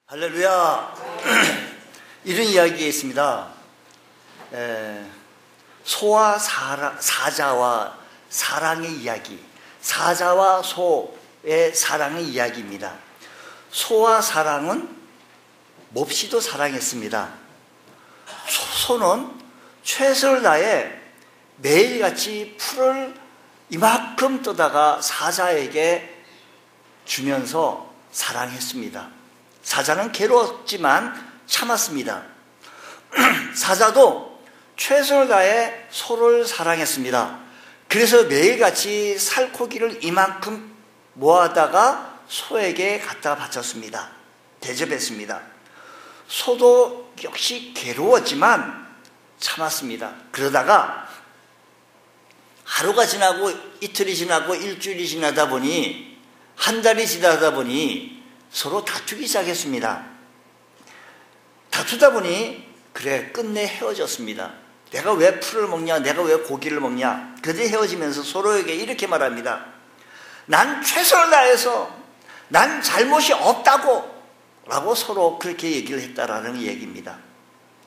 할렐루야. 이런 이야기가 있습니다. 소와 사자와 사랑의 이야기, 사자와 소의 사랑의 이야기입니다. 소와 사랑은 몹시도 사랑했습니다. 소는 최선을 다해 매일같이 풀을 이만큼 떠다가 사자에게 주면서 사랑했습니다. 사자는 괴로웠지만 참았습니다. 사자도 최선을 다해 소를 사랑했습니다. 그래서 매일같이 살코기를 이만큼 모아다가 소에게 갖다 바쳤습니다. 대접했습니다. 소도 역시 괴로웠지만 참았습니다. 그러다가 하루가 지나고 이틀이 지나고 일주일이 지나다 보니 한 달이 지나다 보니 서로 다투기 시작했습니다. 다투다 보니 그래 끝내 헤어졌습니다. 내가 왜 풀을 먹냐, 내가 왜 고기를 먹냐. 그들이 헤어지면서 서로에게 이렇게 말합니다. 난 최선을 다해서 난 잘못이 없다고 라고 서로 그렇게 얘기를 했다라는 얘기입니다.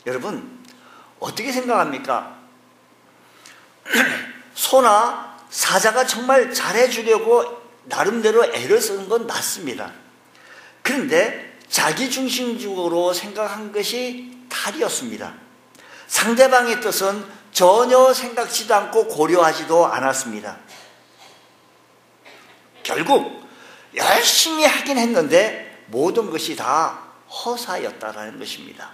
여러분 어떻게 생각합니까? 소나 사자가 정말 잘해주려고 나름대로 애를 쓰는 건 맞습니다. 그런데 자기중심적으로 생각한 것이 탈이었습니다. 상대방의 뜻은 전혀 생각지도 않고 고려하지도 않았습니다. 결국 열심히 하긴 했는데 모든 것이 다 허사였다라는 것입니다.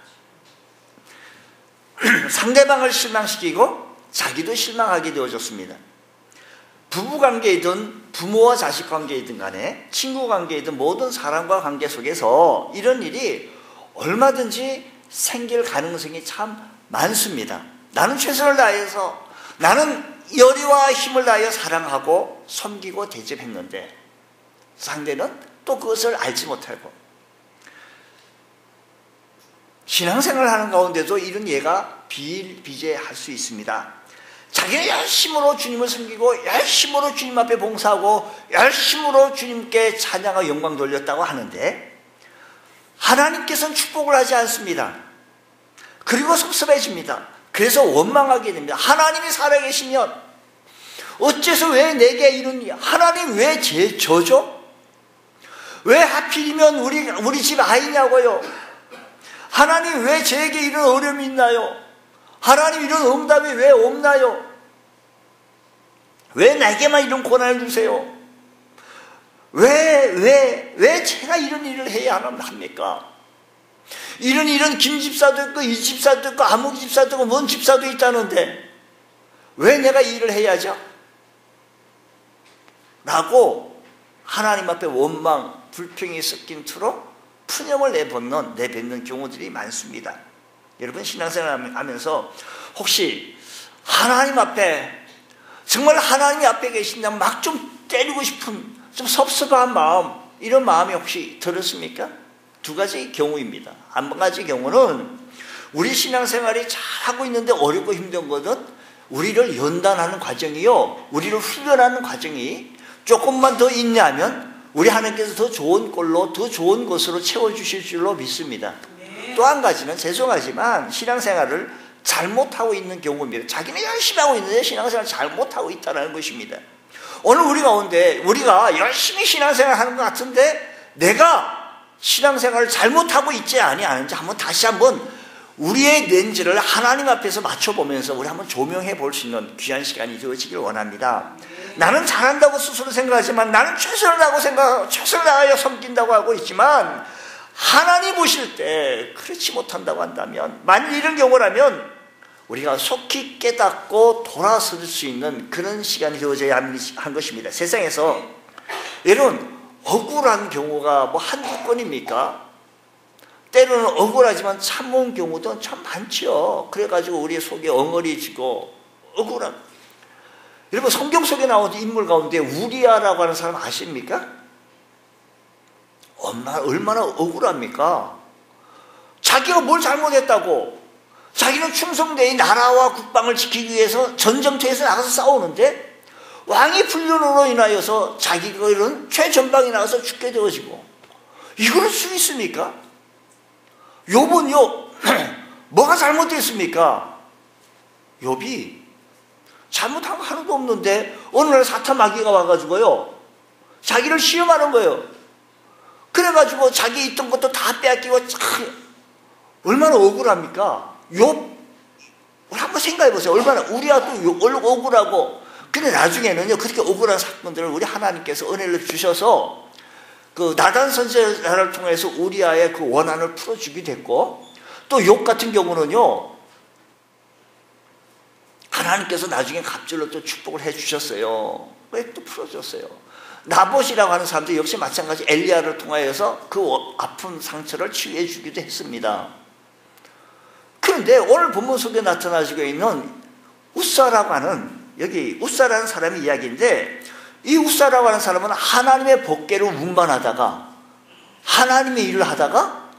상대방을 실망시키고 자기도 실망하게 되어졌습니다. 부부관계이든 부모와 자식관계이든 간에 친구관계이든 모든 사람과 관계 속에서 이런 일이 얼마든지 생길 가능성이 참 많습니다. 나는 최선을 다해서 나는 열의와 힘을 다하여 사랑하고 섬기고 대접했는데 상대는 또 그것을 알지 못하고 신앙생활을 하는 가운데도 이런 예가 비일비재할 수 있습니다. 자기는 열심으로 주님을 섬기고 열심으로 주님 앞에 봉사하고 열심으로 주님께 찬양과 영광 돌렸다고 하는데 하나님께서는 축복을 하지 않습니다. 그리고 섭섭해집니다. 그래서 원망하게 됩니다. 하나님이 살아계시면 어째서 왜 내게 이런 일, 하나님 왜 저죠? 왜 하필이면 우리 집 아이냐고요? 하나님 왜 저에게 이런 어려움이 있나요? 하나님 이런 응답이 왜 없나요? 왜 나에게만 이런 고난을 주세요? 왜 제가 이런 일을 해야 합니까? 이런 김 집사도 있고 이 집사도 있고 아무 집사도 있고 뭔 집사도 있다는데 왜 내가 이 일을 해야죠? 라고 하나님 앞에 원망, 불평이 섞인 투로 푸념을 내뱉는 경우들이 많습니다. 여러분 신앙생활 하면서 혹시 하나님 앞에 정말 하나님 앞에 계신다면 막 좀 때리고 싶은 좀 섭섭한 마음 이런 마음이 혹시 들었습니까? 두 가지 경우입니다. 한 가지 경우는 우리 신앙생활이 잘하고 있는데 어렵고 힘든 것은 우리를 연단하는 과정이요 우리를 훈련하는 과정이 조금만 더 인내하면 우리 하나님께서 더 좋은 꼴로 더 좋은 것으로 채워주실 줄로 믿습니다. 또 한 가지는 죄송하지만 신앙생활을 잘못하고 있는 경우입니다. 자기는 열심히 하고 있는데 신앙생활을 잘못하고 있다는 것입니다. 오늘 우리 가운데 우리가 열심히 신앙생활을 하는 것 같은데 내가 신앙생활을 잘못하고 있지 아니하는지 다시 한번 우리의 렌즈를 하나님 앞에서 맞춰보면서 우리 한번 조명해 볼 수 있는 귀한 시간이 되어지길 원합니다. 나는 잘한다고 스스로 생각하지만 나는 최선을 다하여 섬긴다고 하고 있지만 하나님 보실 때 그렇지 못한다고 한다면 만일 이런 경우라면 우리가 속히 깨닫고 돌아설 수 있는 그런 시간이 되어져야 한 것입니다. 세상에서 여러분 억울한 경우가 뭐 한두 건입니까? 때로는 억울하지만 참은 경우도 참 많죠. 그래가지고 우리 속이 엉어리지고 억울한 여러분 성경 속에 나오는 인물 가운데 우리아라고 하는 사람 아십니까? 얼마나 억울합니까? 자기가 뭘 잘못했다고 자기는 충성되이 나라와 국방을 지키기 위해서 전쟁터에서 나가서 싸우는데 왕의 불륜으로 인하여서 자기가 이런 최전방에 나가서 죽게 되어지고 이럴 수 있습니까? 욥은요 뭐가 잘못됐습니까? 욥이 잘못한 거 하나도 없는데 어느 날 사탄 마귀가 와가지고요 자기를 시험하는 거예요. 그래가지고 자기 있던 것도 다 빼앗기고 얼마나 억울합니까? 욥 한번 생각해보세요. 얼마나 우리와도 억울하고. 근데 나중에는요 그렇게 억울한 사건들을 우리 하나님께서 은혜를 주셔서 그 나단 선지자를 통해서 우리아의 그 원한을 풀어주기도 했고, 또 욥 같은 경우는요 하나님께서 나중에 갑절로 또 축복을 해주셨어요. 왜 또 풀어줬어요. 나봇이라고 하는 사람도 역시 마찬가지 엘리야를 통하여서 그 아픈 상처를 치유해 주기도 했습니다. 그런데 오늘 본문 속에 나타나지고 있는 웃사라고 하는, 여기 웃사라는 사람의 이야기인데, 이 웃사라고 하는 사람은 하나님의 법궤를 운반하다가 하나님의 일을 하다가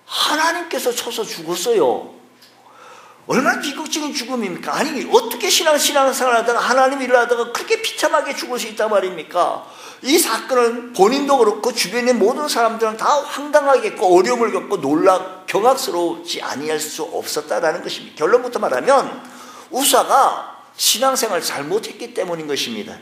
하나님께서 쳐서 죽었어요. 얼마나 비극적인 죽음입니까? 아니 어떻게 신앙생활 하다가 하나님 일을 하다가 그렇게 비참하게 죽을 수 있단 말입니까? 이 사건은 본인도 그렇고 주변의 모든 사람들은 다 황당하겠고 어려움을 겪고 놀라 경악스러우지 아니할 수 없었다라는 것입니다. 결론부터 말하면 우사가 신앙생활을 잘못했기 때문인 것입니다.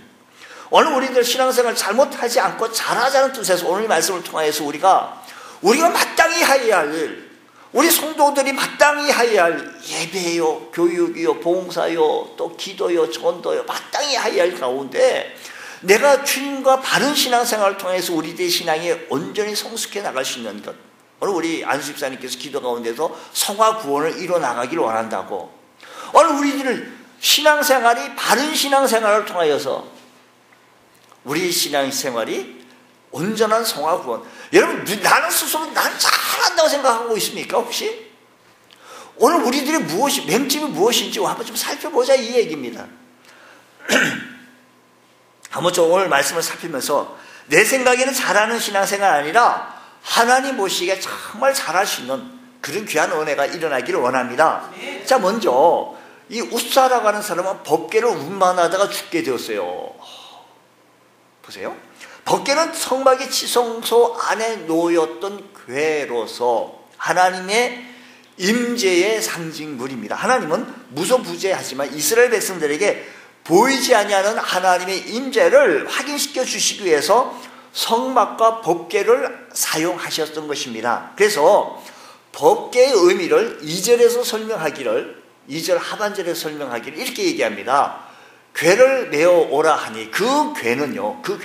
오늘 우리들 신앙생활을 잘못하지 않고 잘하자는 뜻에서 오늘 말씀을 통하여서 우리가 마땅히 해야 할 일, 우리 성도들이 마땅히 해야 할 예배요, 교육이요, 봉사요, 또 기도요, 전도요, 마땅히 해야 할 가운데 내가 주님과 바른 신앙생활을 통해서 우리들의 신앙이 온전히 성숙해 나갈 수 있는 것, 오늘 우리 안수 집사님께서 기도 가운데서 성화 구원을 이뤄나가기를 원한다고, 오늘 우리들은 신앙생활이 바른 신앙생활을 통하여서 우리 신앙생활이 온전한 성화 구원. 여러분 나는 스스로 난 잘한다고 생각하고 있습니까 혹시? 오늘 우리들의 맹점이 무엇인지 한번 좀 살펴보자 이 얘기입니다. 한번 좀 오늘 말씀을 살피면서 내 생각에는 잘하는 신앙생활 아니라 하나님 보시기에 정말 잘할 수 있는 그런 귀한 은혜가 일어나기를 원합니다. 자, 먼저 이 웃사라고 하는 사람은 법궤를 운반하다가 죽게 되었어요. 보세요. 법궤는 성막의 지성소 안에 놓였던 궤로서 하나님의 임재의 상징물입니다. 하나님은 무소부재하지만 이스라엘 백성들에게 보이지 아니하는 하나님의 임재를 확인시켜 주시기 위해서 성막과 법궤를 사용하셨던 것입니다. 그래서 법궤의 의미를 2절에서 설명하기를, 2절 하반절에 설명하기를 이렇게 얘기합니다. 궤를 메어 오라 하니, 그 궤는요, 그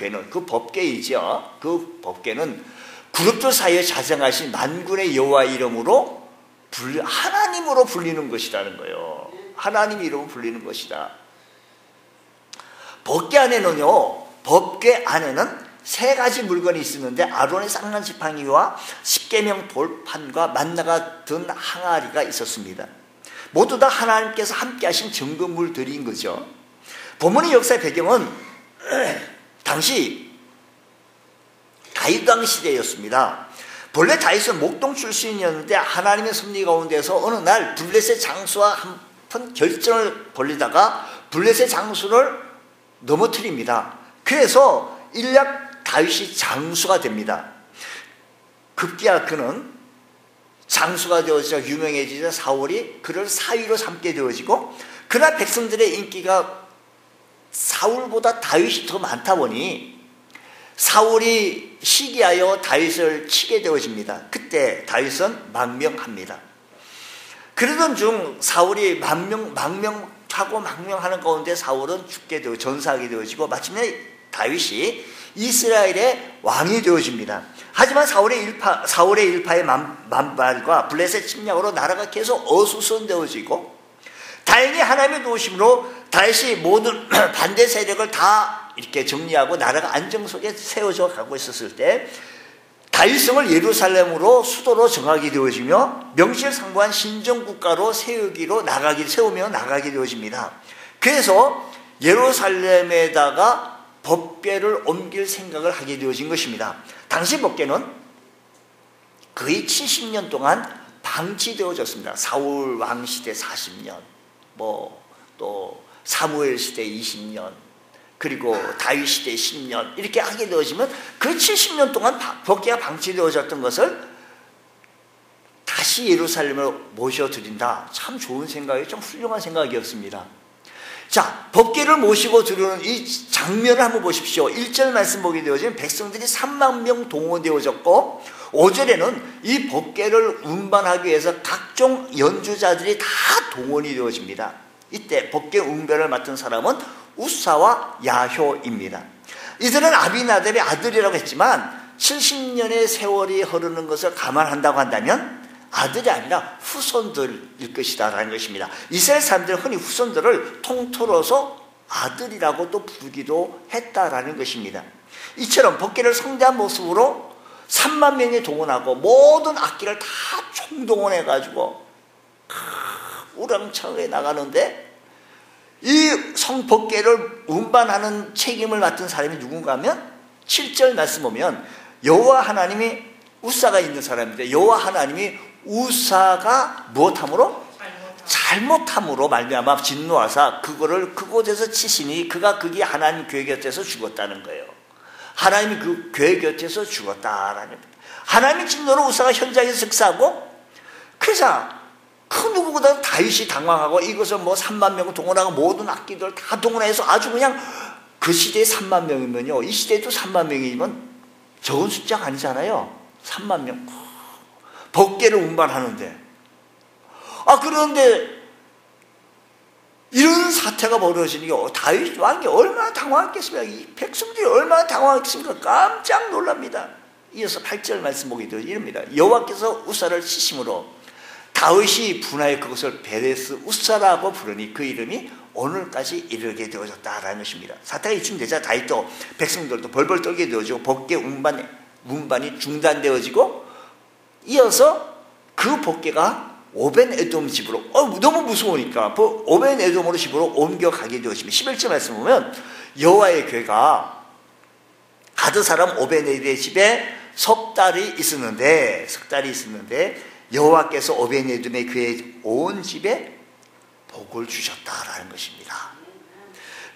법궤이죠. 그 법궤는 그룹들 사이에 자정하신 만군의 여호와 이름으로 하나님으로 불리는 것이라는 거예요. 하나님 이름으로 불리는 것이다. 법궤 안에는 세 가지 물건이 있었는데 아론의 쌍난 지팡이와 십계명 돌판과 만나가 든 항아리가 있었습니다. 모두 다 하나님께서 함께 하신 증거물들인 거죠. 본문의 역사의 배경은 당시 다윗 왕 시대였습니다. 본래 다윗은 목동 출신이었는데 하나님의 섭리 가운데서 어느 날 블레셋 장수와 한번 결전을 벌이다가 블레셋 장수를 넘어뜨립니다. 그래서 일약 다윗이 장수가 됩니다. 급기야 그는 장수가 되어지자 유명해지자 사울이 그를 사위로 삼게 되어지고, 그러나 백성들의 인기가 사울보다 다윗이 더 많다 보니 사울이 시기하여 다윗을 치게 되어집니다. 그때 다윗은 망명합니다. 그러던 중 사울이 망명하는 가운데 사울은 죽게 되어 전사하게 되어지고 마침내 다윗이 이스라엘의 왕이 되어집니다. 하지만 사울의 일파의 만발과 블레셋 침략으로 나라가 계속 어수선되어지고, 다행히 하나님의 도우심으로 다윗이 모든 반대 세력을 다 이렇게 정리하고 나라가 안정 속에 세워져 가고 있었을 때 다윗성을 예루살렘으로 수도로 정하게 되어지며 명실상부한 신정국가로 세우며 나가게 되어집니다. 그래서 예루살렘에다가 법궤를 옮길 생각을 하게 되어진 것입니다. 당시 법궤는 거의 70년 동안 방치되어졌습니다. 사울 왕 시대 40년, 또 사무엘 시대 20년, 그리고 다윗 시대 10년 이렇게 하게 되어지면 그 70년 동안 법궤가 방치되어졌던 것을 다시 예루살렘으로 모셔드린다. 참 좋은 생각이, 좀 훌륭한 생각이었습니다. 자, 법궤를 모시고 들어오는 이 장면을 한번 보십시오. 1절 말씀 보게 되어지면 백성들이 3만 명 동원되어졌고 5절에는 이 법궤를 운반하기 위해서 각종 연주자들이 다 동원이 되어집니다. 이때 법궤 운반을 맡은 사람은 우사와 야효입니다. 이들은 아비나답의 아들이라고 했지만 70년의 세월이 흐르는 것을 감안한다고 한다면 아들이 아니라 후손들일 것이다 라는 것입니다. 이스라엘 사람들은 흔히 후손들을 통틀어서 아들이라고 또 부르기도 했다라는 것입니다. 이처럼 법궤를 성대한 모습으로 3만 명이 동원하고 모든 악기를 다 총동원해가지고 우렁차게 나가는데 이 성법궤를 운반하는 책임을 맡은 사람이 누군가 하면 7절 말씀 보면 여호와 하나님이 우사가 있는 사람인데 여호와 하나님이 우사가 무엇함으로? 잘못함으로 말미암아 진노하사 그거를 그곳에서 치시니 그가 거기 하나님 교회 곁에서 죽었다는 거예요. 하나님이 그 교회 곁에서 죽었다라는 거예요. 하나님의 진노로 우사가 현장에서 즉사하고 그래서 그 누구보다 다윗이 당황하고 이것을 뭐 3만 명 동원하고 모든 악기들 다 동원해서 아주 그냥 그 시대에 3만 명이면요 이 시대에도 3만 명이면 적은 숫자가 아니잖아요. 3만 명 법궤를 운반하는데 그런데 이런 사태가 벌어지니까 다윗 왕이 얼마나 당황했겠습니까? 이 백성들이 얼마나 당황했겠습니까? 깜짝 놀랍니다. 이어서 8절 말씀 보게 되어 이럽니다. 여호와께서 우사를 치심으로 다윗이 분하여 그것을 베레스 우사라고 부르니 그 이름이 오늘까지 이르게 되어졌다라는 것입니다. 사태가 이쯤되자 다윗도 백성들도 벌벌 떨게 되어지고 법궤 운반이 중단되어지고 이어서 그 법궤가 오벤에돔 집으로 너무 무서우니까 오벤에돔으로 집으로 옮겨가게 되어집니다. 11절 말씀 보면 여호와의 궤가 가드 사람 오벤에돔의 집에 석 달이 있었는데 여호와께서 오벤에돔의 궤 온 집에 복을 주셨다라는 것입니다.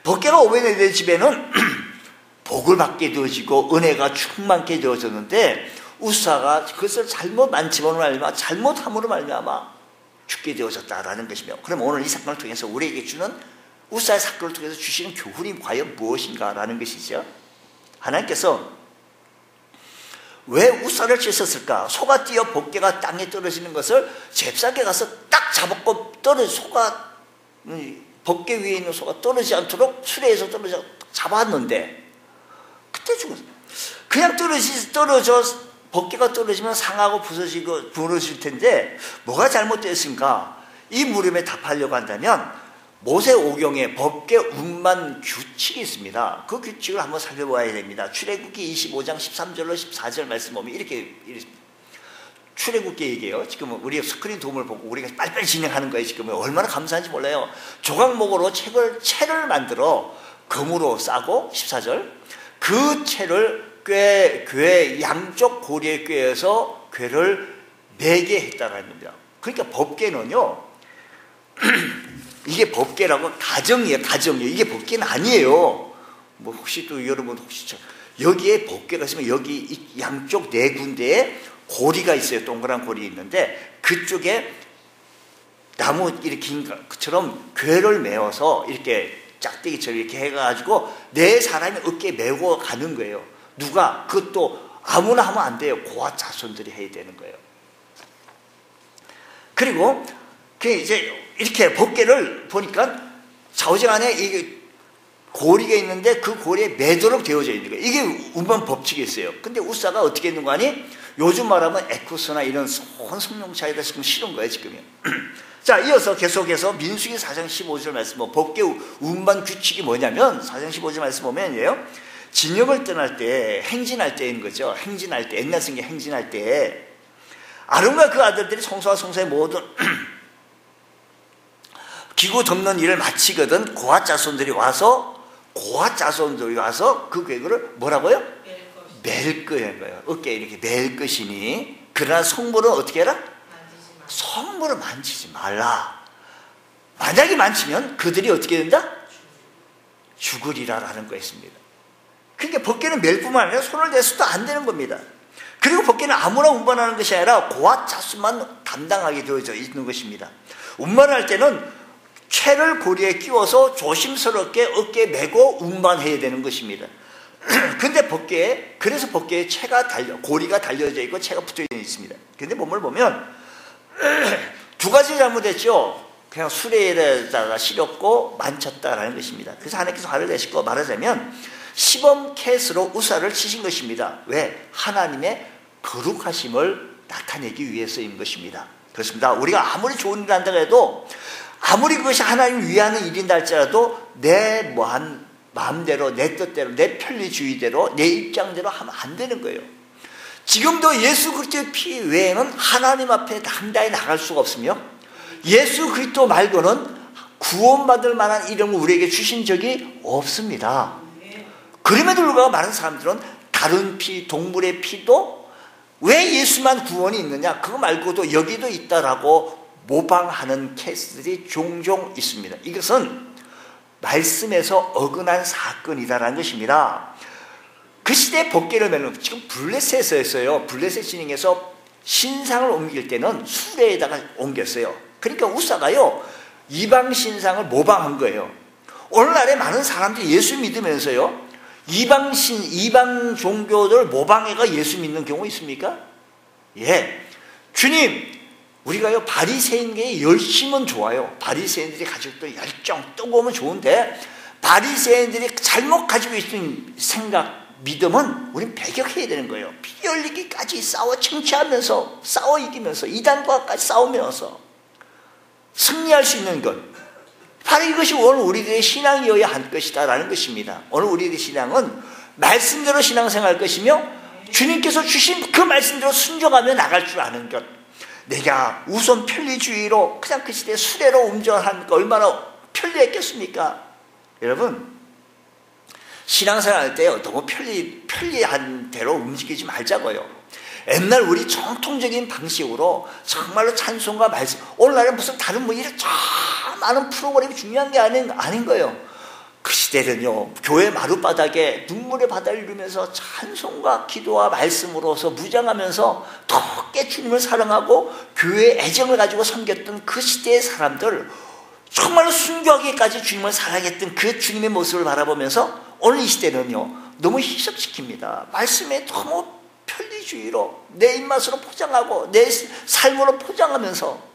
법궤가 오벤에돔의 집에는 복을 받게 되어지고 은혜가 충만케 되어졌는데 우사가 그것을 잘못함으로 말미암아 죽게 되어졌다라는 것이며 그럼 오늘 이 사건을 통해서 우리에게 주는 우사의 사건을 통해서 주시는 교훈이 과연 무엇인가라는 것이죠. 하나님께서 왜 우사를 치셨을까? 소가 뛰어 법궤가 땅에 떨어지는 것을 잽싸게 가서 딱 잡았고 소가 법궤 위에 있는 소가 떨어지지 않도록 수레에서 잡았는데 그때 죽었어요. 그냥 떨어져 법궤가 떨어지면 상하고 부러질 텐데 뭐가 잘못됐습니까? 이 물음에 답하려고 한다면 모세오경에 법궤 운반 규칙이 있습니다. 그 규칙을 한번 살펴봐야 됩니다. 출애굽기 25장 13절로 14절 말씀 보면 이렇게 출애굽기 얘기예요. 지금 우리가 스크린 도움을 보고 우리가 빨리빨리 진행하는 거예요. 지금 얼마나 감사한지 몰라요. 조각목으로 채를 만들어 금으로 싸고 14절 그 채를 궤 양쪽 고리에 꿰어서 궤를 매게 했다는 겁니다. 그러니까 법궤는요 이게 법궤라고 가정이에요. 이게 법궤는 아니에요. 뭐 혹시 또 여러분 여기에 법궤가 있으면 여기 양쪽 네 군데에 고리가 있어요. 동그란 고리 있는데 그쪽에 나무 이렇게 긴 것처럼 궤를 메어서 이렇게 짝대기처럼 이렇게 해가지고 네 사람이 어깨에 메고 가는 거예요. 누가? 그것도 아무나 하면 안 돼요. 고아 자손들이 해야 되는 거예요. 그리고 이제 이렇게 법궤를 보니까 좌우정 안에 이게 고리가 있는데 그 고리에 매도록 되어져 있는 거예요. 이게 운반 법칙이 있어요. 근데 우사가 어떻게 했는 거 아니? 요즘 말하면 에쿠스나 이런 성룡차에다 지금 실은 거예요, 지금요. 자, 이어서 계속해서 민수기 4장 15절 말씀, 법궤 운반 규칙이 뭐냐면 4장 15절 말씀 보면요. 진영을 떠날 때, 행진할 때인 거죠. 행진할 때, 옛날 성경 행진할 때 아론과 그 아들들이 성소와 성소의 모든 기구 덮는 일을 마치거든 고아 자손들이 와서 그 궤를 뭐라고요? 맬 거예요. 어깨에 이렇게 맬 것이니 그러나 성물은 어떻게 해라? 성물을 만지지 말라. 만약에 만지면 그들이 어떻게 된다? 죽으리라라는 거였습니다. 그러니까 법궤는 맬 뿐만 아니라 손을 대서도 안 되는 겁니다. 그리고 법궤는 아무나 운반하는 것이 아니라 고와 자수만 담당하게 되어져 있는 것입니다. 운반할 때는 채를 고리에 끼워서 조심스럽게 어깨에 메고 운반해야 되는 것입니다. 근데 그래서 법궤에 고리가 달려져 있고 채가 붙어 있습니다. 근데 몸을 보면 두 가지 잘못했죠. 그냥 수레에다가 실었고 만쳤다라는 것입니다. 그래서 하나님께서 화를 내시고, 말하자면 시범 캣으로 우사를 치신 것입니다. 왜? 하나님의 거룩하심을 나타내기 위해서인 것입니다. 그렇습니다. 우리가 아무리 좋은 일을 한다고 해도, 아무리 그것이 하나님을 위하는 일인다 할지라도 내 마음대로, 내 뜻대로, 내 편리주의대로, 내 입장대로 하면 안 되는 거예요. 지금도 예수 그리스도의 피 외에는 하나님 앞에 당당히 나갈 수가 없으며, 예수 그리스도 말고는 구원받을 만한 이름을 우리에게 주신 적이 없습니다. 그럼에도 불구하고 많은 사람들은 다른 피, 동물의 피도 왜 예수만 구원이 있느냐, 그거 말고도 여기도 있다라고 모방하는 케이스들이 종종 있습니다. 이것은 말씀에서 어긋난 사건이다라는 것입니다. 그 시대의 법궤를 매는, 지금 블레셋에서였어요. 블레셋 진영에서 신상을 옮길 때는 수레에다가 옮겼어요. 그러니까 우사가요, 이방 신상을 모방한 거예요. 오늘날에 많은 사람들이 예수 믿으면서요, 이방 종교들 모방해가 예수 믿는 경우 있습니까? 예. 주님, 우리가요, 바리새인계의 열심은 좋아요. 바리새인들이 가지고 있던 열정, 뜨거우면 좋은데, 바리새인들이 잘못 가지고 있는 생각, 믿음은 우린 배격해야 되는 거예요. 피 흘리기까지 싸워 청취하면서, 싸워 이기면서, 이단과까지 싸우면서 승리할 수 있는 것, 바로 이것이 오늘 우리들의 신앙이어야 할 것이다 라는 것입니다. 오늘 우리들의 신앙은 말씀대로 신앙생활할 것이며, 주님께서 주신 그 말씀대로 순종하며 나갈 줄 아는 것. 내가 우선 편리주의로 그냥 그 시대에 수레로 운전하니까 얼마나 편리했겠습니까? 여러분, 신앙생활 할 때 너무 편리한 대로 움직이지 말자고요. 옛날 우리 정통적인 방식으로 정말로 찬송과 말씀, 오늘날은 무슨 다른 뭐 이런 많은 프로그램이 중요한 게 아닌 거예요. 그 시대는요, 교회 마룻바닥에 눈물의 바다를 이루면서 찬송과 기도와 말씀으로서 무장하면서 더 주님을 사랑하고 교회의 애정을 가지고 섬겼던 그 시대의 사람들, 정말로 순교하기까지 주님을 사랑했던 그 주님의 모습을 바라보면서 오늘 이 시대는요, 너무 희석시킵니다. 말씀에 너무 편리주의로 내 입맛으로 포장하고 내 삶으로 포장하면서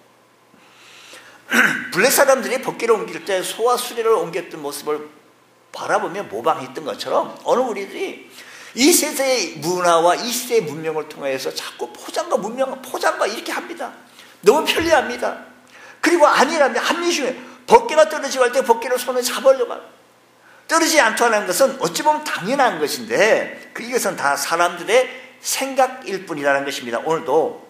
블레 사람들이 법궤를 옮길 때 소와 수레를 옮겼던 모습을 바라보며 모방했던 것처럼 오늘 우리들이 이 세대의 문화와 이 시대의 문명을 통해서 자꾸 포장과 이렇게 합니다. 너무 편리합니다. 그리고 아니라면 합리 중에 법궤가 떨어지고 할 때 법궤를 손에 잡으려고 합니다. 떨어지지 않다는 것은 어찌 보면 당연한 것인데, 이것은 다 사람들의 생각일 뿐이라는 것입니다. 오늘도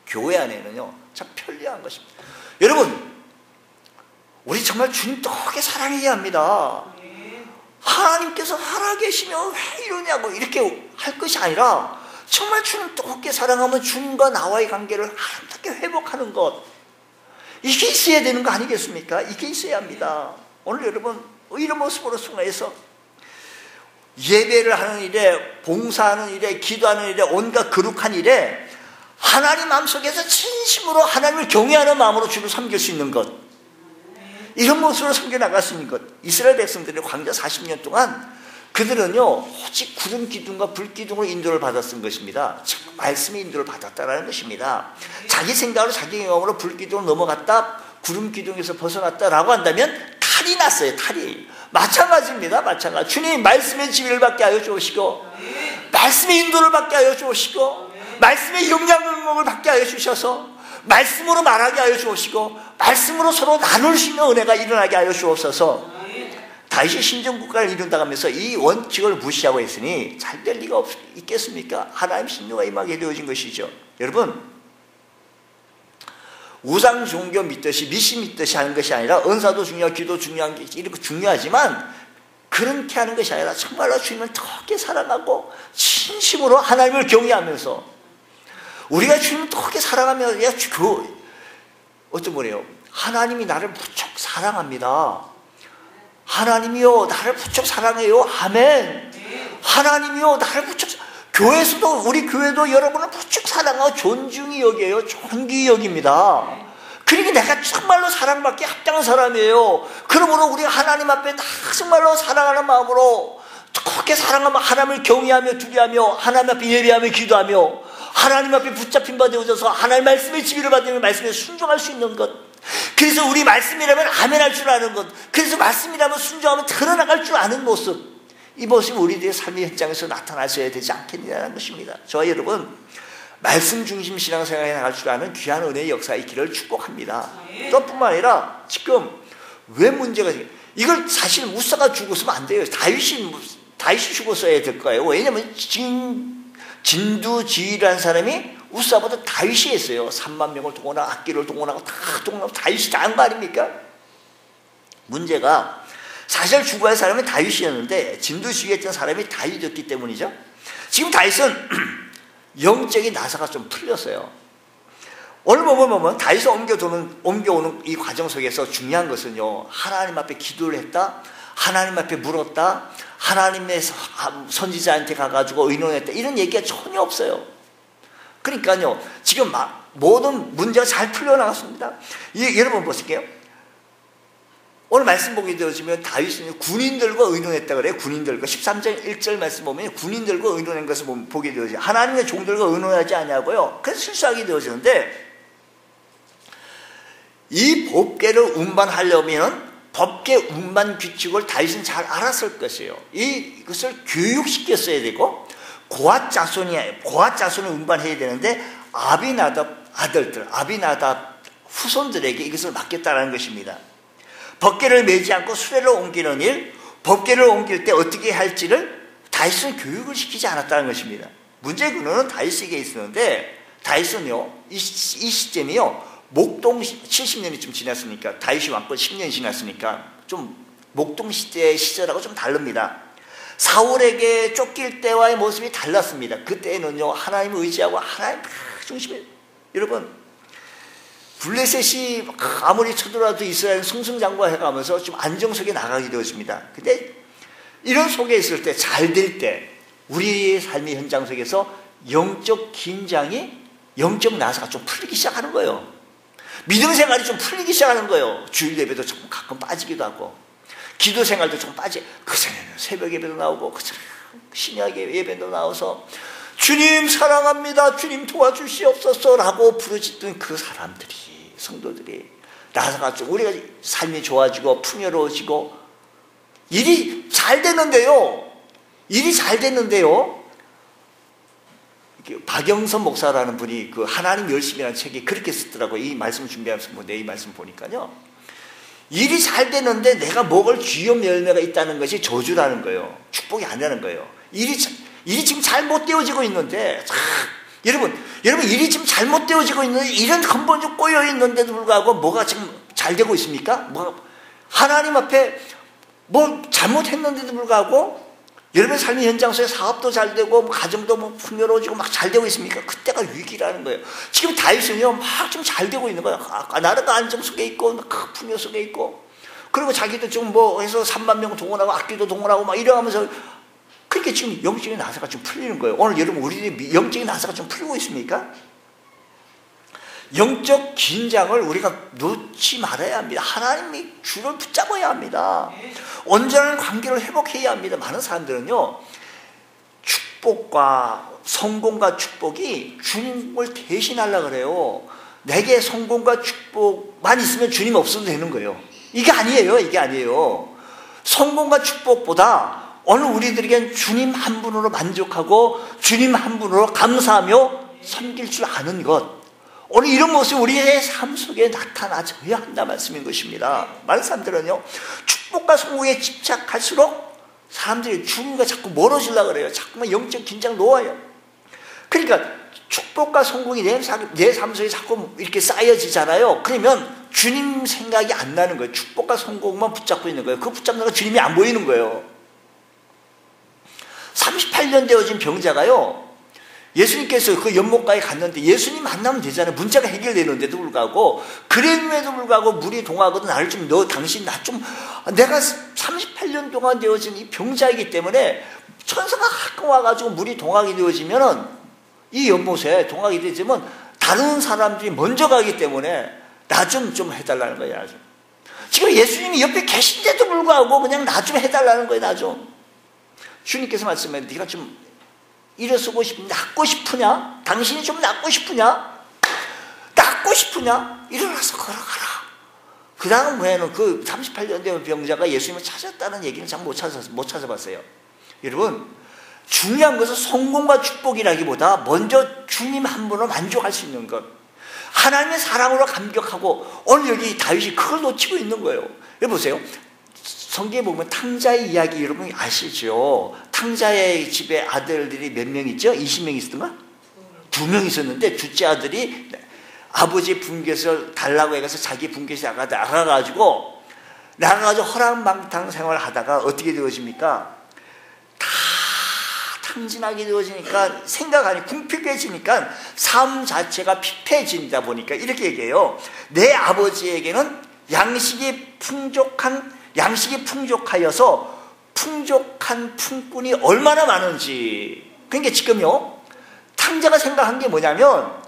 교회 안에는요, 참 편리한 것입니다. 여러분, 우리 정말 주님 떡하게 사랑해야 합니다. 하나님께서 살아계시면 왜 이러냐고 이렇게 할 것이 아니라, 정말 주님 떡하게 사랑하면 주님과 나와의 관계를 아름답게 회복하는 것, 이게 있어야 되는 거 아니겠습니까? 이게 있어야 합니다. 오늘 여러분, 이런 모습으로 승화해서 예배를 하는 일에, 봉사하는 일에, 기도하는 일에, 온갖 거룩한 일에 하나님 마음속에서 진심으로 하나님을 경외하는 마음으로 주를 섬길 수 있는 것, 이런 모습으로 섬겨나갈 수 있는 것. 이스라엘 백성들이 광야 40년 동안 그들은요, 오직 구름 기둥과 불 기둥으로 인도를 받았던 것입니다. 즉 말씀의 인도를 받았다라는 것입니다. 자기 생각으로, 자기 경험으로 불 기둥으로 넘어갔다, 구름 기둥에서 벗어났다라고 한다면 탈이 났어요. 탈이. 마찬가지입니다. 마찬가지. 주님 말씀의 지위를 받게 하여 주시고, 말씀의 인도를 받게 하여 주시고, 말씀의 영향력을 받게 하여 주셔서 말씀으로 말하게 하여 주시고, 말씀으로 서로 나눌 수 있는 은혜가 일어나게 하여 주옵소서. 다윗이 신정국가를 이룬다고 하면서 이 원칙을 무시하고 있으니 잘 될 리가 있겠습니까? 하나님 신유가 임하게 되어진 것이죠. 여러분, 우상 종교 믿듯이, 미신 믿듯이 하는 것이 아니라, 은사도 중요하고 기도 중요한 게 이런 거 중요하지만 그렇게 하는 것이 아니라 정말로 주님을 더욱게 사랑하고 진심으로 하나님을 경외하면서, 우리가 주님을 더욱게 사랑하며, 어떤 거래요? 하나님이 나를 무척 사랑합니다. 하나님이요 나를 무척 사랑해요. 아멘. 하나님이요 나를 무척, 교회에서도, 우리 교회도 여러분을 무척 사랑하고 존중히 여겨요. 존귀히 여깁니다. 그러니까 내가 정말로 사랑받기 합당한 사람이에요. 그러므로 우리가 하나님 앞에 다 정말로 사랑하는 마음으로 그렇게 사랑하며 하나님을 경외하며 두려하며 하나님 앞에 예배하며 기도하며 하나님 앞에 붙잡힌 바 되어져서 하나님 말씀의 지위를 받으며 말씀에 순종할 수 있는 것. 그래서 우리 말씀이라면 아멘할 줄 아는 것. 그래서 말씀이라면 순종하면 드러나갈 줄 아는 모습. 이 모습이 우리들의 삶의 현장에서 나타나셔야 되지 않겠느냐는 것입니다. 저와 여러분, 말씀 중심 신앙생활에 나갈 줄 아는 귀한 은혜의 역사의 길을 축복합니다. 또 뿐만 아니라 지금 왜 문제가 이걸 사실 무사가 죽었으면 안 돼요. 다윗이 죽었어야 될 거예요. 왜냐하면 진두지휘라는 사람이 우사보다 다윗이 했어요. 3만 명을 동원하고 악기를 동원하고 다 동원하고 다윗이 다 한 거 아닙니까? 문제가 사실 죽어야 할 사람이 다윗이었는데 진두지휘했던 사람이 다윗이었기 때문이죠. 지금 다윗은 영적인 나사가 좀 풀렸어요. 오늘 보면 다윗을 옮겨오는 이 과정 속에서 중요한 것은요, 하나님 앞에 기도를 했다, 하나님 앞에 물었다, 하나님의 선지자한테 가가지고 의논했다, 이런 얘기가 전혀 없어요. 그러니까요, 지금 모든 문제가 잘 풀려나갔습니다. 여러분 보실게요. 오늘 말씀 보게 되어지면 다윗은 군인들과 의논했다 그래요. 군인들과 13장 1절 말씀 보면 군인들과 의논한 것을 보게 되어져요. 하나님의 종들과 의논하지 않냐고요. 그래서 실수하게 되어지는데, 이 법궤를 운반하려면 법궤 운반 규칙을 다윗은 잘 알았을 것이에요. 이것을 교육시켰어야 되고 고앗 자손을 운반해야 되는데 아비나답 아들들, 아비나답 후손들에게 이것을 맡겼다는 것입니다. 법궤를 매지 않고 수레를 옮기는 일, 법궤를 옮길 때 어떻게 할지를 다윗은 교육을 시키지 않았다는 것입니다. 문제의 근원은 다윗에게 있었는데, 다윗은요, 이 시점이요, 목동 70년이 좀 지났으니까, 다윗이 왕권 10년이 지났으니까 좀 목동 시절하고 좀 다릅니다. 사울에게 쫓길 때와의 모습이 달랐습니다. 그때는요, 하나님을 의지하고 하나님 중심에, 여러분, 블레셋이 아무리 쳐들어와도 이스라엘은 승승장구해가면서 좀 안정 속에 나가게 되었습니다. 근데 이런 속에 있을 때, 잘 될 때, 우리의 삶의 현장 속에서 영적 긴장이, 영적 나사가 좀 풀리기 시작하는 거예요. 믿음 생활이 좀 풀리기 시작하는 거예요. 주일 예배도 좀 가끔 빠지기도 하고, 기도 생활도 좀 그전에는 새벽 예배도 나오고, 신약 예배도 나와서 주님 사랑합니다, 주님 도와주시옵소서 라고 부르짖던 그 사람들이, 성도들이 나사가 좀, 우리가 삶이 좋아지고 풍요로워지고 일이 잘 되는데요, 박영선 목사라는 분이 그 하나님 열심이라는 책에 그렇게 쓰더라고요. 이 말씀을 준비하면서 이 말씀 보니까요, 일이 잘 되는데 내가 먹을 귀염 열매가 있다는 것이 저주라는 거예요. 축복이 아니라는 거예요. 일이 지금 잘못되어지고 있는데, 여러분 일이 지금 잘못되어지고 있는데, 일은 근본적으로 꼬여 있는데도 불구하고 뭐가 지금 잘 되고 있습니까? 하나님 앞에 뭐 잘못했는데도 불구하고 여러분 삶의 현장 속에 사업도 잘 되고 가정도 풍요로워지고 막 잘 되고 있습니까? 그때가 위기라는 거예요. 지금 다윗은요, 막 좀 잘 되고 있는 거예요. 나라가 안정 속에 있고 큰 풍요 속에 있고, 그리고 자기도 좀 해서 3만 명 동원하고 악기도 동원하고 막 이러면서, 그렇게 지금 영적인 나사가 좀 풀리는 거예요. 오늘 여러분, 우리 영적인 나사가 좀 풀리고 있습니까? 영적 긴장을 우리가 놓지 말아야 합니다. 하나님이 줄을 붙잡아야 합니다. 온전한 관계를 회복해야 합니다. 많은 사람들은요, 축복과 성공과 축복이 주님을 대신하려고 그래요. 내게 성공과 축복만 있으면 주님 없어도 되는 거예요. 이게 아니에요. 성공과 축복보다 오늘 우리들에겐 주님 한 분으로 만족하고 주님 한 분으로 감사하며 섬길 줄 아는 것, 오늘 이런 모습이 우리의 삶 속에 나타나줘야 한다 말씀인 것입니다. 많은 사람들은요, 축복과 성공에 집착할수록 사람들이 주님과 자꾸 멀어지려고 그래요. 자꾸만 영적 긴장 놓아요. 그러니까 축복과 성공이 내 삶 속에 자꾸 이렇게 쌓여지잖아요. 그러면 주님 생각이 안 나는 거예요. 축복과 성공만 붙잡고 있는 거예요. 그 붙잡는 건 주님이 안 보이는 거예요. 38년 되어진 병자가요, 예수님께서 그 연못가에 갔는데 예수님 만나면 되잖아요. 문제가 해결되는데도 불구하고, 그럼에도 불구하고 물이 동하거든, 나를 좀, 당신 내가 38년 동안 되어진 이 병자이기 때문에 천사가 가끔 와가지고 물이 동학이 되어지면은 이 연못에 동학이 되어지면 다른 사람들이 먼저 가기 때문에 나 좀 해달라는 거예요. 나 좀. 지금 예수님이 옆에 계신데도 불구하고 그냥 나 좀 해달라는 거예요. 나 좀. 주님께서 말씀해, 네가 좀 일어서고 싶냐? 낫고 싶으냐? 당신이 좀 낫고 싶으냐? 낫고 싶으냐? 일어나서 걸어가라. 그 다음 후에는 그 38년 된 병자가 예수님을 찾았다는 얘기는 잘 못 찾아봤어요. 여러분, 중요한 것은 성공과 축복이라기보다 먼저 주님 한 분으로 만족할 수 있는 것, 하나님의 사랑으로 감격하고, 오늘 여기 다윗이 그걸 놓치고 있는 거예요. 여러분 보세요. 성경에 보면 탕자의 이야기 여러분 아시죠? 탕자의 집에 아들들이 몇 명 있죠? 20명 있었던가? 2명 있었는데 둘째 아들이 아버지 분깃을 달라고 해서 자기 분깃이 나가가지고 허랑방탕 생활을 하다가 어떻게 되어집니까? 다 탕진하게 되어지니까 생각하니 궁핍해지니까 삶 자체가 피폐해진다 보니까 이렇게 얘기해요. 내 아버지에게는 양식이 풍족하여서 풍족한 품꾼이 얼마나 많은지. 그러니까 지금요 탕자가 생각한 게 뭐냐면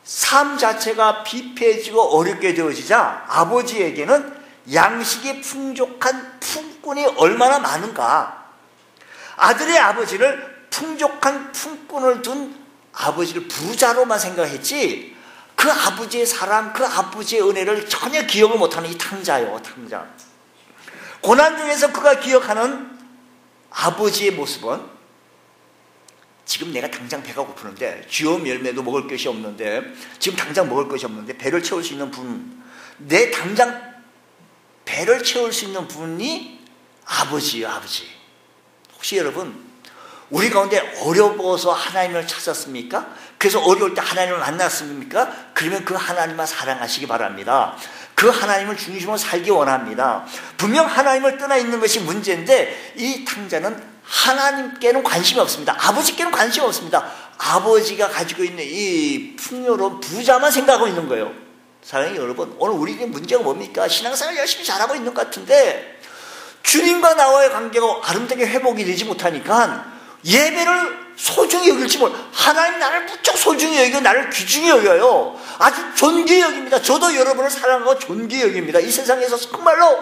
삶 자체가 비폐해지고 어렵게 되어지자 아버지에게는 양식이 풍족한 품꾼이 얼마나 많은가. 아들의 아버지를 풍족한 품꾼을 둔 아버지를 부자로만 생각했지 그 아버지의 사랑, 그 아버지의 은혜를 전혀 기억을 못하는 이 탕자요. 탕자. 고난 중에서 그가 기억하는 아버지의 모습은 지금 내가 당장 배가 고프는데 쥐엄 열매도 먹을 것이 없는데 지금 당장 먹을 것이 없는데 배를 채울 수 있는 분, 내 당장 배를 채울 수 있는 분이 아버지예요. 아버지. 혹시 여러분 우리 가운데 어려워서 하나님을 찾았습니까? 그래서 어려울 때 하나님을 만났습니까? 그러면 그 하나님만 사랑하시기 바랍니다. 그 하나님을 중심으로 살기 원합니다. 분명 하나님을 떠나 있는 것이 문제인데 이 탕자는 하나님께는 관심이 없습니다. 아버지께는 관심이 없습니다. 아버지가 가지고 있는 이 풍요로운 부자만 생각하고 있는 거예요. 사랑하는 여러분, 오늘 우리에게 문제가 뭡니까? 신앙생활 열심히 잘하고 있는 것 같은데 주님과 나와의 관계가 아름답게 회복이 되지 못하니까 예배를 소중히 여길지 몰라. 하나님 나를 무척 소중히 여기고 나를 귀중히 여겨요. 아주 존귀히 여깁니다. 저도 여러분을 사랑하고 존귀히 여깁니다. 이 세상에서 정말로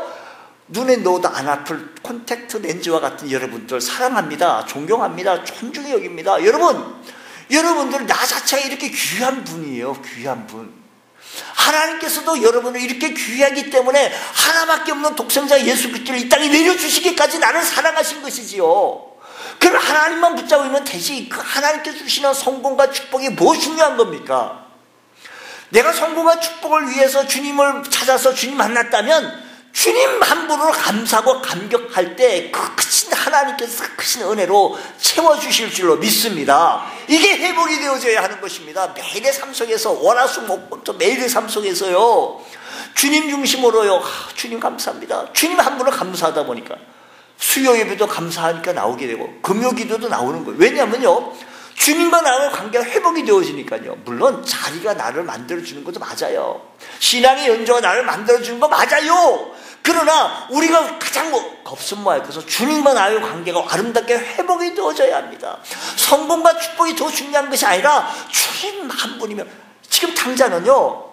눈에 넣어도 안 아플 콘택트 렌즈와 같은 여러분들 사랑합니다. 존경합니다. 존중히 여깁니다. 여러분들 나 자체가 이렇게 귀한 분이에요. 귀한 분. 하나님께서도 여러분을 이렇게 귀하기 때문에 하나밖에 없는 독생자 예수 그리스도를 이 땅에 내려주시기까지 나를 사랑하신 것이지요. 그럼 하나님만 붙잡고 있는 대신 그 하나님께서 주시는 성공과 축복이 뭐 중요한 겁니까? 내가 성공과 축복을 위해서 주님을 찾아서 주님 만났다면 주님 한 분으로 감사하고 감격할 때 그 크신 하나님께서 크신 은혜로 채워주실 줄로 믿습니다. 이게 회복이 되어져야 하는 것입니다. 매일의 삶 속에서 월화수목금토 매일의 삶 속에서요 주님 중심으로요 주님 감사합니다. 주님 한 분을 감사하다 보니까 수요 예배도 감사하니까 나오게 되고 금요 기도도 나오는 거예요. 왜냐하면요 주님과 나와의 관계가 회복이 되어지니까요. 물론 자리가 나를 만들어주는 것도 맞아요. 신앙의 연조가 나를 만들어주는 거 맞아요. 그러나 우리가 가장 겁선모할 것은 주님과 나와의 관계가 아름답게 회복이 되어져야 합니다. 성공과 축복이 더 중요한 것이 아니라 주님 한 분이면 지금 탕자는요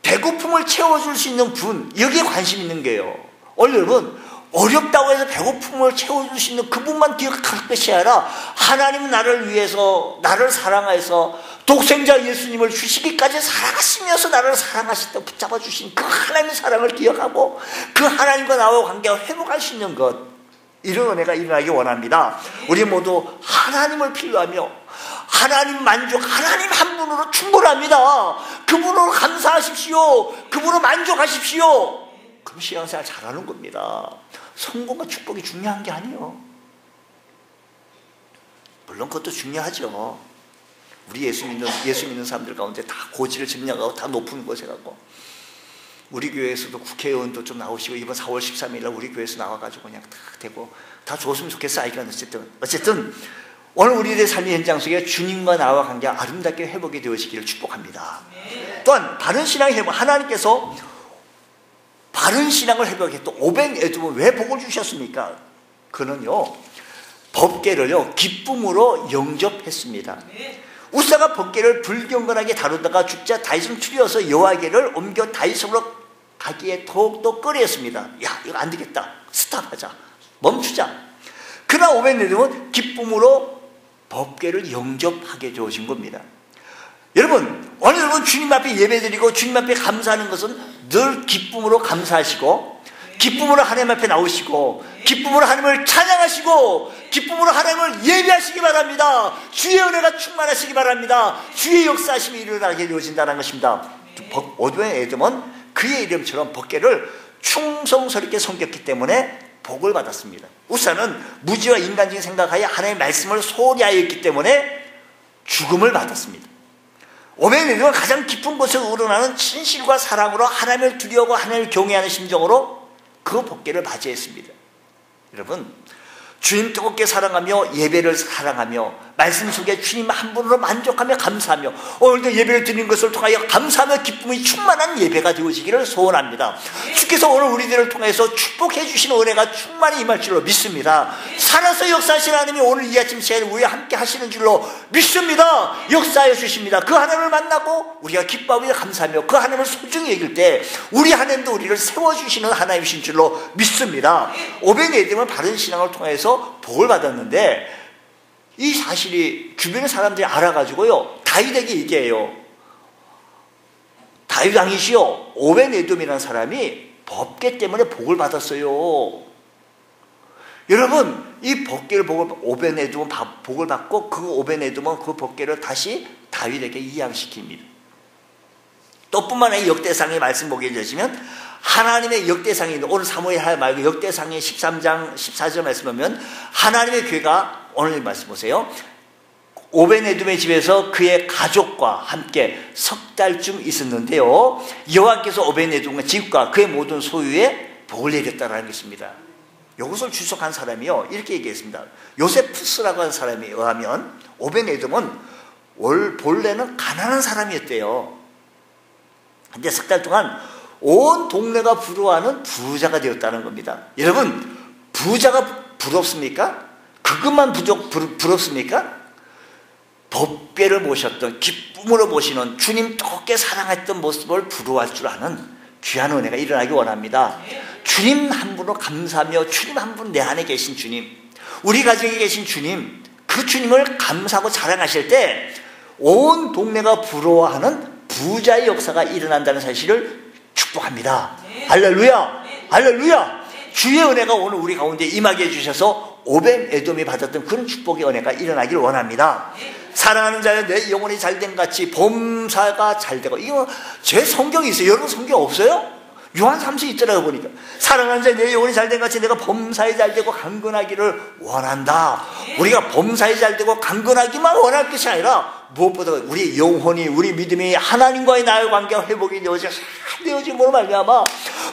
배고픔을 채워줄 수 있는 분 여기에 관심 있는 게요. 오늘 여러분 어렵다고 해서 배고픔을 채워줄 수 있는 그분만 기억할 것이 아니라 하나님은 나를 위해서 나를 사랑해서 독생자 예수님을 주시기까지 사랑하시면서 나를 사랑하시다 붙잡아 주신 그 하나님의 사랑을 기억하고 그 하나님과 나와의 관계가 회복할 수 있는 것 이런 은혜가 일어나기 원합니다. 우리 모두 하나님을 필요하며 하나님 만족 하나님 한 분으로 충분합니다. 그분으로 감사하십시오. 그분으로 만족하십시오. 그럼 신앙생활 잘하는 겁니다. 성공과 축복이 중요한 게 아니에요. 물론 그것도 중요하죠. 우리 예수 믿는 사람들 가운데 다 고지를 증량하고 다 높은 곳에 가고 우리 교회에서도 국회의원도 좀 나오시고 이번 4월 13일 날 우리 교회에서 나와가지고 그냥 다 되고 다 좋았으면 좋겠어. 어쨌든 오늘 우리들의 삶의 현장 속에 주님과 나와 관계가 아름답게 회복이 되어지기를 축복합니다. 또한 바른 신앙의 회복 하나님께서 바른 신앙을 회복해 또 500에도 왜 복을 주셨습니까? 그는요 법궤를요 기쁨으로 영접했습니다. 우사가 법궤를 불경건하게 다루다가 죽자 다윗은 추려서 여호와께를 옮겨 다윗으로 가기에 더욱더 꺼려했습니다. 야, 이거 안 되겠다. 스탑하자. 멈추자. 그러나 오벳에돔은 기쁨으로 법궤를 영접하게 되어진 겁니다. 여러분, 오늘 여러분 주님 앞에 예배드리고 주님 앞에 감사하는 것은 늘 기쁨으로 감사하시고 기쁨으로 하나님 앞에 나오시고 기쁨으로 하나님을 찬양하시고 기쁨으로 하나님을 예배하시기 바랍니다. 주의 은혜가 충만하시기 바랍니다. 주의 역사하심이 일어나게 되어진다는 것입니다. 오벳에돔은 그의 이름처럼 법궤를 충성스럽게 섬겼기 때문에 복을 받았습니다. 우사는 무지와 인간적인 생각하에 하나님의 말씀을 소홀히 하였기 때문에 죽음을 받았습니다. 오벳에돔은 가장 깊은 곳에서 우러나는 진실과 사랑으로 하나님을 두려워하고 하나님을 경외하는 심정으로 그 법궤를 맞이했습니다. 여러분, 주님 뜨겁게 사랑하며 예배를 사랑하며 말씀 속에 주님 한 분으로 만족하며 감사하며 오늘도 예배를 드리는 것을 통하여 감사하며 기쁨이 충만한 예배가 되어지기를 소원합니다. 주께서 오늘 우리들을 통해서 축복해 주시는 은혜가 충만히 임할 줄로 믿습니다. 살아서 역사하시는 하나님이 오늘 이 아침 시간에 우리와 함께 하시는 줄로 믿습니다. 역사하여 주십니다. 그 하나님을 만나고 우리가 기뻐하며 감사하며 그 하나님을 소중히 여길 때 우리 하나님도 우리를 세워주시는 하나님이신 줄로 믿습니다. 오벳에돔은 바른 신앙을 통해서 복을 받았는데 이 사실이 주변의 사람들이 알아가지고요 다윗에게 얘기해요. 다윗 왕이시여, 오벳에돔이라는 사람이 법궤 때문에 복을 받았어요. 여러분, 이 법궤를 오벳에돔은 복을 받고 그 오벳에돔은 그 법궤를 다시 다윗에게 이양시킵니다. 또 뿐만 아니라 역대상의 말씀 보게 되시면 하나님의 역대상이 있는 오늘 사무엘 말고 역대상의 13장 14절 말씀 보면 하나님의 괴가 오늘 말씀 보세요. 오벳에돔의 집에서 그의 가족과 함께 석 달쯤 있었는데요. 여호와께서 오벳에돔의 집과 그의 모든 소유에 복을 내렸다라는 것입니다. 이것을 주석한 사람이요 이렇게 얘기했습니다. 요세푸스라고 하는 사람에 의하면 오벳에돔은 본래는 가난한 사람이었대요. 근데 석 달 동안 온 동네가 부러워하는 부자가 되었다는 겁니다. 여러분, 부자가 부럽습니까? 그것만 부럽습니까? 법궤를 모셨던 기쁨으로 모시는 주님 뜨겁게 사랑했던 모습을 부러워할 줄 아는 귀한 은혜가 일어나기 원합니다. 주님 한 분으로 감사하며 주님 한 분 내 안에 계신 주님, 우리 가정에 계신 주님, 그 주님을 감사하고 자랑하실 때 온 동네가 부러워하는 부자의 역사가 일어난다는 사실을 축복합니다. 할렐루야! 할렐루야! 주의 은혜가 오늘 우리 가운데 임하게 해주셔서 오벳에돔이 받았던 그런 축복의 은혜가 일어나기를 원합니다. 사랑하는 자여, 내 영혼이 잘된 같이 범사가 잘되고, 이거 제 성경이 있어요. 여러분 성경 없어요? 요한 3서 있더라고 보니까. 사랑하는 자여, 내 영혼이 잘된 같이 내가 범사에 잘되고 강건하기를 원한다. 우리가 범사에 잘되고 강건하기만 원할 것이 아니라 무엇보다 우리 영혼이, 우리 믿음이 하나님과의 나의 관계가 회복이 되어짐으로 말미암아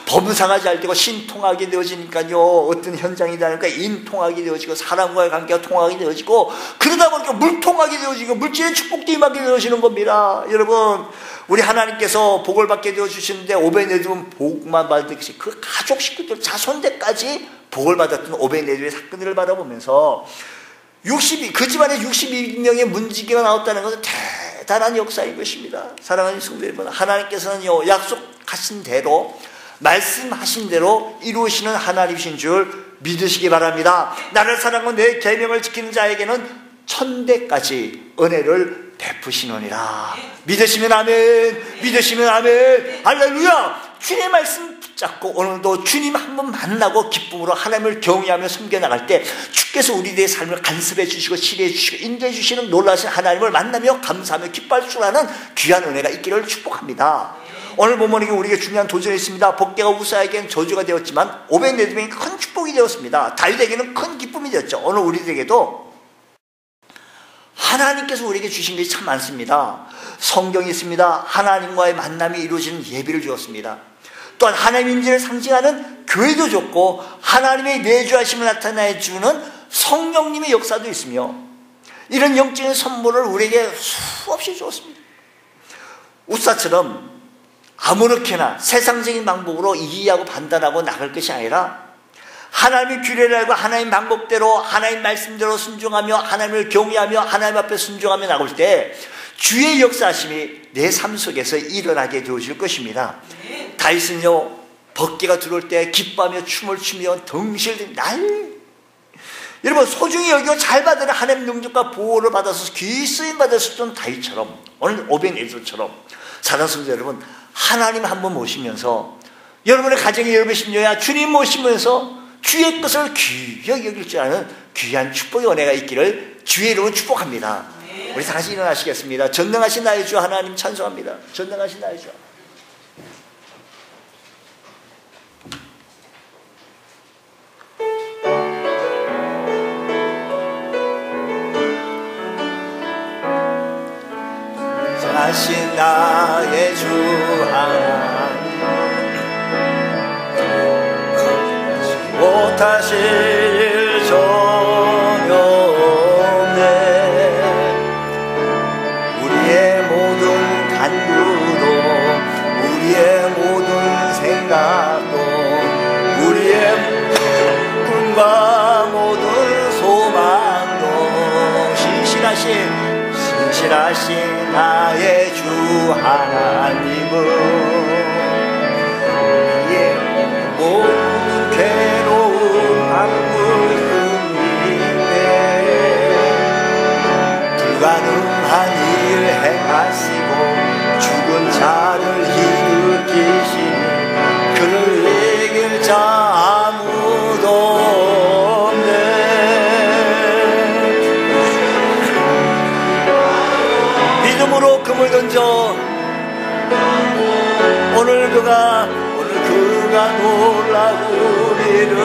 범사가 잘되고 신통하게 되어지니까요, 어떤 현장이 되니까 인통하게 되어지고 사람과의 관계가 통하게 되어지고 그러다 보니까 물통하게 되어지고 물질의 축복도 임하게 되어지는 겁니다. 여러분, 우리 하나님께서 복을 받게 되어주시는데 오벳에돔은 복만 받듯이 그 가족 식구들 자손대까지 복을 받았던 오벳에돔의 사건들을 바라보면서 그 집안에 62명의 문지기가 나왔다는 것은 대단한 역사인 것입니다. 사랑하는 성도 여러분, 하나님께서는요 약속하신 대로 말씀하신 대로 이루시는 하나님이신 줄 믿으시기 바랍니다. 나를 사랑하고 내 계명을 지키는 자에게는 천대까지 은혜를 베푸시느니라. 믿으시면 아멘, 믿으시면 아멘. 할렐루야. 주님의 말씀 붙잡고 오늘도 주님 한번 만나고 기쁨으로 하나님을 경외하며 섬겨나갈 때 주께서 우리들의 삶을 간섭해 주시고 치료해 주시고 인도해 주시는 놀라신 하나님을 만나며 감사하며 기뻐할 줄 아는 귀한 은혜가 있기를 축복합니다. 오늘 본문에 우리에게 중요한 도전이 있습니다. 법궤가 우사에게는 저주가 되었지만 오벳에돔에게는 큰 축복이 되었습니다. 다윗에게는 큰 기쁨이 되었죠. 오늘 우리들에게도 하나님께서 우리에게 주신 것이 참 많습니다. 성경이 있습니다. 하나님과의 만남이 이루어지는 예배를 주었습니다. 또한 하나님의 임재를 상징하는 교회도 줬고 하나님의 내주하심을 나타내 주는 성령님의 역사도 있으며 이런 영적인 선물을 우리에게 수없이 주었습니다. 우사처럼 아무렇게나 세상적인 방법으로 이해하고 판단하고 나갈 것이 아니라 하나님의 규례를 알고 하나님 방법대로 하나님 말씀대로 순종하며 하나님을 경외하며 하나님 앞에 순종하며 나올 때 주의 역사하심이 내 삶 속에서 일어나게 되어질 것입니다. 다윗은요, 번개가 들어올 때 기뻐하며 춤을 추며 덩실을 여러분, 소중히 여기고 잘 받으는 하나님 능력과 보호를 받아서 귀 쓰임 받았었던 다윗처럼, 오늘 오벤에돔처럼 사랑스러운 여러분, 하나님 한번 모시면서 여러분의 가정에 여러분의 심령에 주님 모시면서 주의 것을 귀하게 여길 줄 아는 귀한 축복의 은혜가 있기를 주의 이름으로 축복합니다. 우리 다 같이 일어나시겠습니다. 전능하신 나의 주 하나님 찬송합니다. 전능하신 나의 주. 전능하신 나의 주 하나님 못하실 일 전혀 없네. 우리의 모든 간구도 우리의 모든 생각도 우리의 꿈과 모든 소망도 신실하신 나의 주 하나님은 우리의 모든 괴로운 안구이네. 불가능한 일 행하시고 죽은 자를 일으키시니 그를 이길 자 아무도 없네. 믿음으로 금을 던져 오늘 그가 놀라운 일을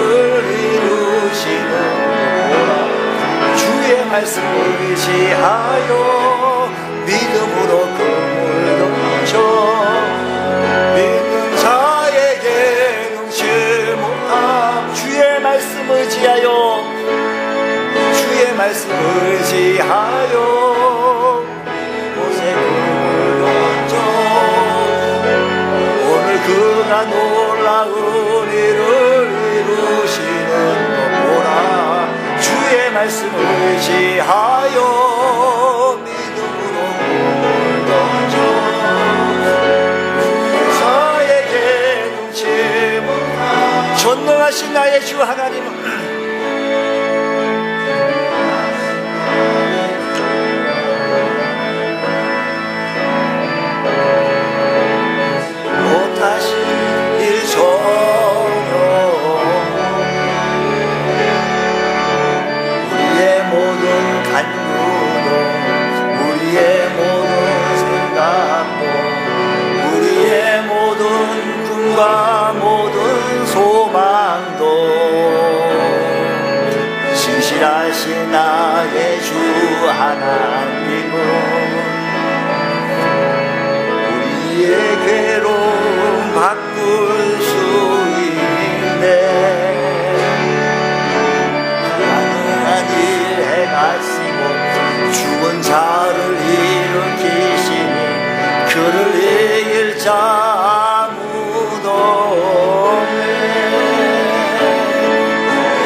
이루시는 주의 말씀을 의지하여 믿음으로 금을 던져 믿는 자에게 능치 못함. 주의 말씀을 의지하여 주의 말씀을 의지하여 곳에 금을 던져 오늘 그가 놀라운 일을 이루시는 것 보라. 주의 말씀을 의지하여 믿음으로 몸을 던져 사에게 눈치 못하. 전능하신 나의 주 하나님은 못하신 일 전혀 우리의 모든 간구도 우리의 모든 생각도 우리의 모든 꿈과 모든 소망도 신실하신 나의 주 하나님은 우리의 괴로움 바꿀 수 있네. 가능한 일 행하시고 죽은 자를 일으키시니 그를 이길 자 아무도 없네.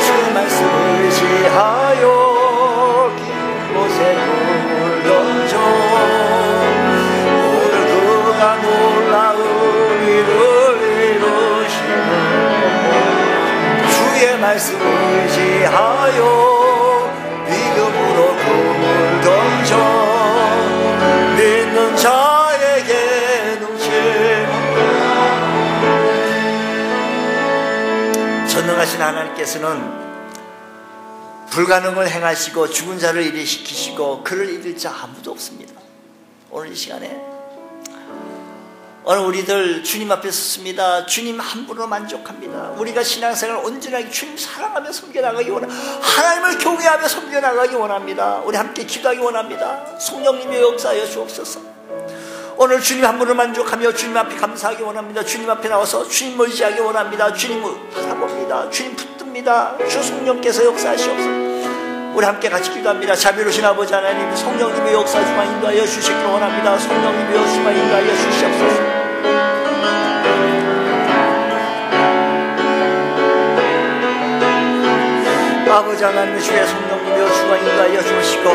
주의 말씀을 의지하여 깊은 곳에 금을 던져 놀라운 일을 이루시는 주의 말씀을 의지하여 믿음으로 금을 던져 믿는 자에게 능치 못함. 전능하신 하나님께서는 불가능을 행하시고 죽은 자를 일으키시고 그를 이길 자 아무도 없습니다. 오늘 이 시간에 오늘 우리들 주님 앞에 섰습니다. 주님 한 분으로 만족합니다. 우리가 신앙생활을 온전하게 주님 사랑하며 섬겨나가기 원합니다. 하나님을 경외하며 섬겨나가기 원합니다. 우리 함께 기도하기 원합니다. 성령님의 역사하여 주옵소서. 오늘 주님 한 분을 만족하며 주님 앞에 감사하기 원합니다. 주님 앞에 나와서 주님 의지하기 원합니다. 주님을 바라봅니다. 주님 붙듭니다. 주 성령께서 역사하시옵소서. 우리 함께 같이 기도합니다. 자비로우신 아버지 하나님, 성령님의 역사 중만 인도하여 주시기를 원합니다. 성령님의 역사만 인도하여 주시옵소서. 아버지 하나님 주의 성령님이여 주가 인도하여 주시고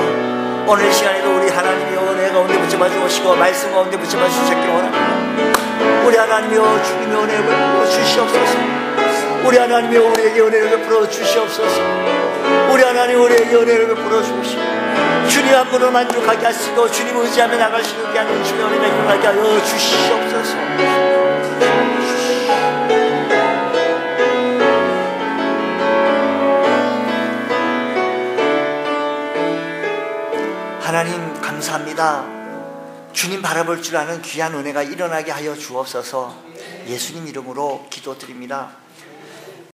오늘 이 시간에도 우리 하나님이여 은혜 가운데 붙잡아 주시고 말씀 가운데 붙잡아 주시기를 원합니다. 우리 하나님이여 주님의 은혜를 베풀어 주시옵소서. 우리 하나님이여 우리에게 은혜를 베풀어 주시옵소서. 우리 하나님 우리에게 은혜를 베풀어 주시고 주님 한 분을 만족하게 하시고 주님 의지하며 나갈 수 있게 하는 주의 은혜를 일어나게 하여 주시옵소서. 하나님 감사합니다. 주님 바라볼 줄 아는 귀한 은혜가 일어나게 하여 주옵소서. 예수님 이름으로 기도드립니다.